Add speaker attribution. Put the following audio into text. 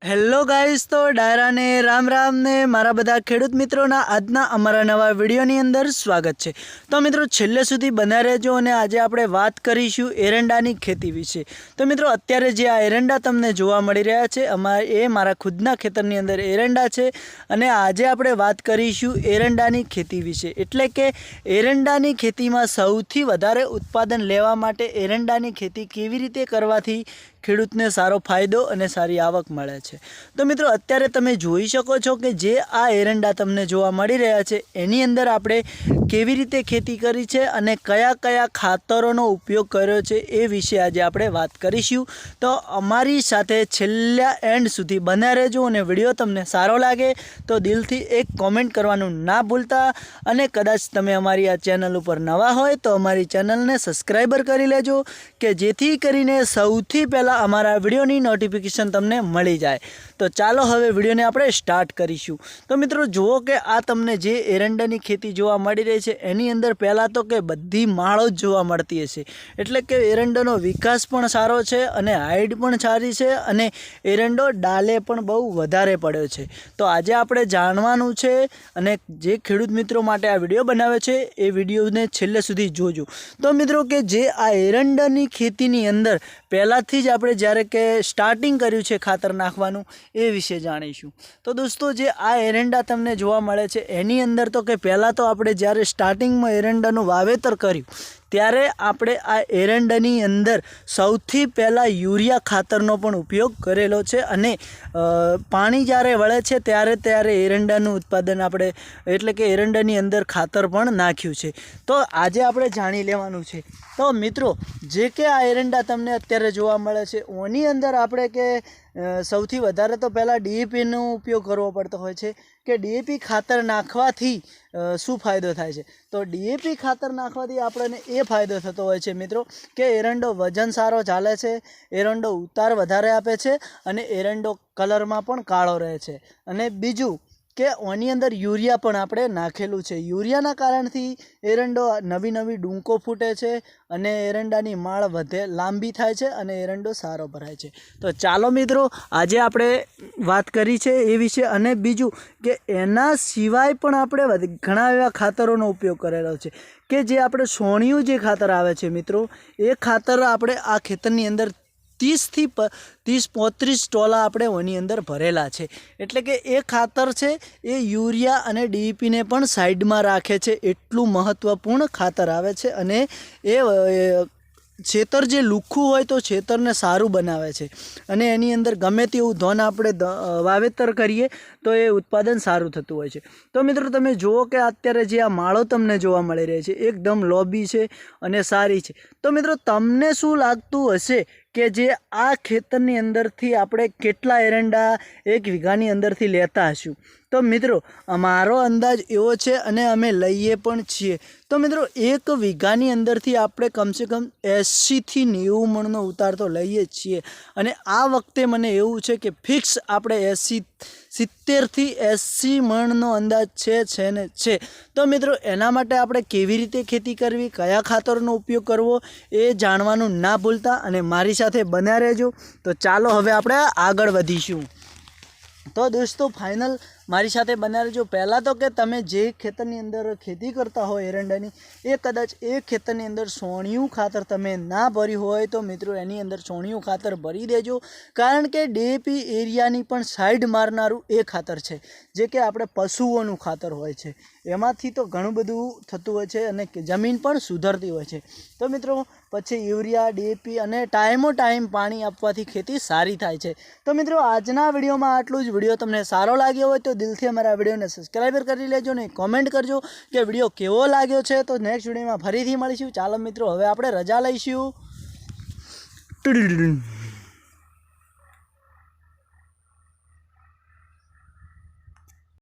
Speaker 1: Hello guys, તો ડાયરા ને રામ રામ ને મારા બધા ખેડૂત મિત્રોના આજના અમારા નવા વિડીયોની અંદર સ્વાગત છે। તો મિત્રો છેલ્લે સુધી બન્યા રહેજો અને આજે આપણે વાત કરીશું એરંડાની ખેતી વિશે। તો મિત્રો અત્યારે જે આ એરંડા તમને જોવા મળી રહ્યા છે એ મારા ખુદના ખેતરની અંદર એરંડા છે અને આજે આપણે વાત કરીશું એરંડાની ખેતી વિશે। એટલે કે એરંડાની ખેતીમાં સૌથી વધારે ઉત્પાદન લેવા માટે એરંડાની ખેતી કેવી રીતે કરવાથી ખેડૂતને સારો ફાયદો અને સારી આવક મળે છે। તો મિત્રો અત્યારે તમે જોઈ શકો છો કે જે આ એરંડા તમને જોવા મળી રહ્યા છે એની અંદર આપણે કેવી રીતે ખેતી કરી છે અને કયા કયા ખાતરોનો ઉપયોગ કર્યો છે એ વિશે આજે આપણે વાત કરીશું। તો અમારી સાથે છેલ્લા એન્ડ સુધી બન્યા રહેજો અને વિડીયો તમને સારો લાગે તો દિલથી એક કોમેન્ટ કરવાનું ના ભૂલતા અને કદાચ તમે અમારી આ ચેનલ ઉપર નવા હોય તો અમારી ચેનલને સબસ્ક્રાઈબર કરી લેજો કે જેથી કરીને સૌથી પહેલાં અમારા વિડીયોની નોટિફિકેશન તમને મળી જાય। તો ચાલો હવે વિડીયોને આપણે સ્ટાર્ટ કરીશું। તો મિત્રો જુઓ કે આ તમને જે એરંડાની ખેતી જોવા મળી રહી છે એની અંદર પહેલાં તો કે બધી માળો જ જોવા મળતી હશે, એટલે કે એરંડાનો વિકાસ પણ સારો છે અને હાઈટ પણ સારી છે અને એરંડો ડાલે પણ બહુ વધારે પડ્યો છે। તો આજે આપણે જાણવાનું છે અને જે ખેડૂત મિત્રો માટે આ વિડીયો બનાવે છે એ વિડીયોને છેલ્લે સુધી જોજો। તો મિત્રો કે જે આ એરંડાની ખેતીની અંદર પહેલાંથી જ આપણે જ્યારે કે સ્ટાર્ટિંગ કર્યું છે ખાતર નાખવાનું એ વિશે જાણીશું। તો દોસ્તો જે આ એરંડા તમને જોવા મળે છે એની અંદર તો કે પહેલાં તો આપણે જ્યારે સ્ટાર્ટિંગમાં એરંડાનું વાવેતર કર્યું ત્યારે આપણે આ એરંડાની અંદર સૌથી પહેલાં યુરિયા ખાતરનો પણ ઉપયોગ કરેલો છે અને પાણી જ્યારે વળે છે ત્યારે એરંડાનું ઉત્પાદન આપણે એટલે કે એરંડાની અંદર ખાતર પણ નાખ્યું છે। તો આજે આપણે જાણી લેવાનું છે। તો મિત્રો જે કે આ એરંડા તમને અત્યારે જોવા મળે છે ઓની અંદર આપણે કે સૌથી વધારે તો પહેલાં ડીએપીનો ઉપયોગ કરવો પડતો હોય છે કે ડીએપી ખાતર નાખવાથી શું ફાયદો થાય છે। તો ડીએપી ખાતર નાખવાથી આપણને એ ફાયદો થતો હોય છે મિત્રો કે એરંડો વજન સારો ચાલે છે, એરંડો ઉતાર વધારે આપે છે અને એરંડો કલરમાં પણ કાળો રહે છે। અને બીજું કે ઓની અંદર યુરિયા પણ આપણે નાખેલું છે। યુરિયાના કારણથી એરંડો નવી નવી ડૂંકો ફૂટે છે અને એરંડાની માળ વધે લાંબી થાય છે અને એરંડો સારો ભરાય છે। તો ચાલો મિત્રો આજે આપણે વાત કરી છે એ વિશે અને બીજું કે એના સિવાય પણ આપણે ઘણા એવા ખાતરોનો ઉપયોગ કરેલો છે કે જે આપણે સોણિયું જે ખાતર આવે છે મિત્રો એ ખાતર આપણે આ ખેતરની અંદર 30-35 ટોલા આપણે ઓની અંદર ભરેલા છે। એટલે કે એ ખાતર છે એ યુરિયા અને ડીઈપીને પણ સાઈડમાં રાખે છે, એટલું મહત્ત્વપૂર્ણ ખાતર આવે છે અને એ ખેતર જે લુખ્ખું હોય તો ખેતરને સારું બનાવે છે અને એની અંદર ગમે તેવું ધન આપણે વાવેતર કરીએ તો એ ઉત્પાદન સારું થતું હોય છે। તો મિત્રો તમે જુઓ કે અત્યારે જે આ માળો તમને જોવા મળી રહી છે એકદમ લોબી છે અને સારી છે। તો મિત્રો તમને શું લાગતું હશે કે જે આ ખેતરની અંદરથી આપણે કેટલા એરંડા એક વીઘાની અંદરથી લેતા હશું? તો મિત્રો અમારો અંદાજ એવો છે અને અમે લઈએ પણ છીએ। તો મિત્રો એક વીઘાની અંદરથી આપણે કમસે કમ 80થી 90 મણનો ઉતાર તો લઈએ જ છીએ અને આ વખતે મને એવું છે કે ફિક્સ આપણે 70થી 80 મણનો અંદાજ છે। તો મિત્રો એના માટે આપણે કેવી રીતે ખેતી કરવી, કયા ખાતરનો ઉપયોગ કરવો એ જાણવાનું ના ભૂલતા અને મારી સાથે બન્યા રહેજો। તો ચાલો હવે આપણે આગળ વધીશું। તો દોસ્તો ફાઇનલ મારી સાથે બન્યા રહેજો। પહેલાં તો કે તમે જે ખેતરની અંદર ખેતી કરતા હોય એરંડાની એ કદાચ એ ખેતરની અંદર સોણિયું ખાતર તમે ના ભર્યું હોય તો મિત્રો એની અંદર સોણિયું ખાતર ભરી દેજો, કારણ કે ડીએપી એરિયાની પણ સાઈડ મારનારું એ ખાતર છે જે કે આપણે પશુઓનું ખાતર હોય છે, એમાંથી તો ઘણું બધું થતું હોય છે અને જમીન પણ સુધરતી હોય છે। તો મિત્રો પછી યુરિયા ડીએપી અને ટાઈમો ટાઈમ પાણી આપવાથી ખેતી સારી થાય છે। તો મિત્રો આજના વિડીયોમાં આટલું જ। વિડીયો તમને સારો લાગ્યો હોય તો દિલથી અમારા વિડીયોને સબસ્ક્રાઈબર કરી લેજો ને કોમેન્ટ કરજો કે વિડીયો કેવો લાગ્યો છે। તો નેક્સ્ટ વિડીયોમાં ફરીથી મળીશું। ચાલો મિત્રો હવે આપણે રજા લઈશું।